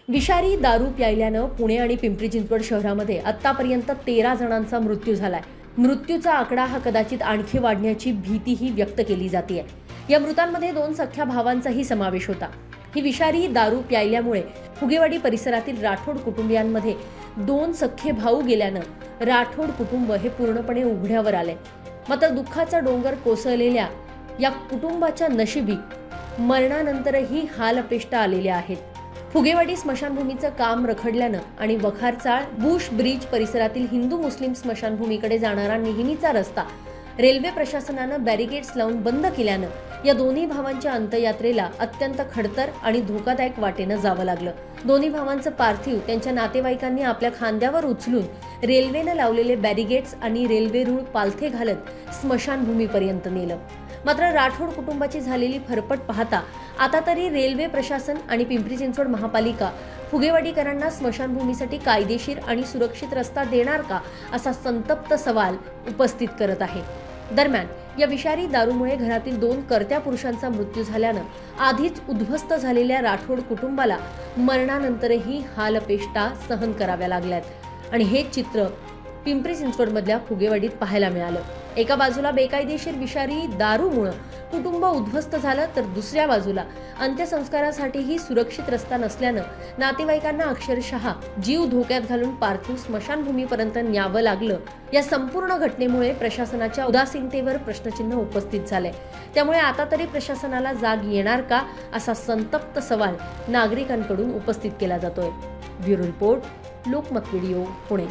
विषारी दारू प्यायल्यानं पुणे आणि पिंपरी चिंचवड शहरामध्ये आतापर्यंत 13 जणांचा मृत्यू झालाय। मृत्यूचा आकडा हा कदाचित आणखी वाढण्याची भीतीही व्यक्त केली जाते। या मृतांमध्ये 2 सख्ख्या भावांचाही समावेश होता। ही विषारी दारू प्यायल्यामुळे फुगेवाडी परिसरातील राठोड कुटुंबियांमध्ये 2 सख्खे भाऊ गेल्यानं राठोड कुटुंब हे पूर्णपणे उघड्यावर आले। मात्र दुःखाचा डोंगर कोसळलेल्या या कुटुंबाच्या नशिबी मरणानंतरही हालअपेष्टा आलेल्या आहेत। फुगेवाडी स्मशानभूमीचं काम रखडल्यानं आणि वखारचाळ बुश ब्रिज परिसरातील हिंदू मुस्लिम स्मशानभूमीकडे जाणारा नेहमीचा रस्ता रेल्वे प्रशासनानं बॅरिकेड्स लावून बंद केल्यानं या दोन्ही भावांच्या अंत्ययात्रेला अत्यंत खडतर आणि धोकादायक वाटेनं जावं लागलं। दोन्ही भावांचं पार्थिव त्यांच्या नातेवाईकांनी आपल्या खांद्यावर उचलून रेल्वेनं लावलेले बॅरिकेड्स आणि रेल्वे रूळ पालथे घालत स्मशानभूमीपर्यंत नेलं। मात्र राठोड कुटुंबाची झालेली फरफट पाहता आता तरी रेल्वे प्रशासन आणि पिंपरी चिंचवड महापालिका फुगेवाडीकरांना स्मशानभूमीसाठी कायदेशीर आणि सुरक्षित रस्ता देणार का असा संतप्त सवाल उपस्थित करत आहे। दरम्यान या विषारी दारूमुळे घरातील 2 कर्त्या पुरुषांचा मृत्यू झाल्यानं आधीच उद्ध्वस्त झालेल्या राठोड कुटुंबाला मरणानंतरही हालअपेष्टा सहन कराव्या लागल्यात आणि हे चित्र पिंपरी चिंचवडमधल्या फुगेवाडीत पाहायला मिळालं। एका बाजूला बेकायदेशीर विषारी दारूमुळे कुटुंब उद्ध्वस्त झालं, तर दुसऱ्या बाजूला अंत्यसंस्कारासाठीही सुरक्षित रस्ता नसल्यानं नातेवाईकांना अक्षरशः जीव धोक्यात घालून पार्थिव स्मशानभूमीपर्यंत न्यावं लागलं। या संपूर्ण घटनेमुळे प्रशासनाच्या उदासीनतेवर प्रश्नचिन्ह उपस्थित झाले। त्यामुळे आता तरी प्रशासनाला जाग येणार का असा संतप्त सवाल नागरिकांकडून उपस्थित केला जातोय। Bureau report, Lokmat video, Pune.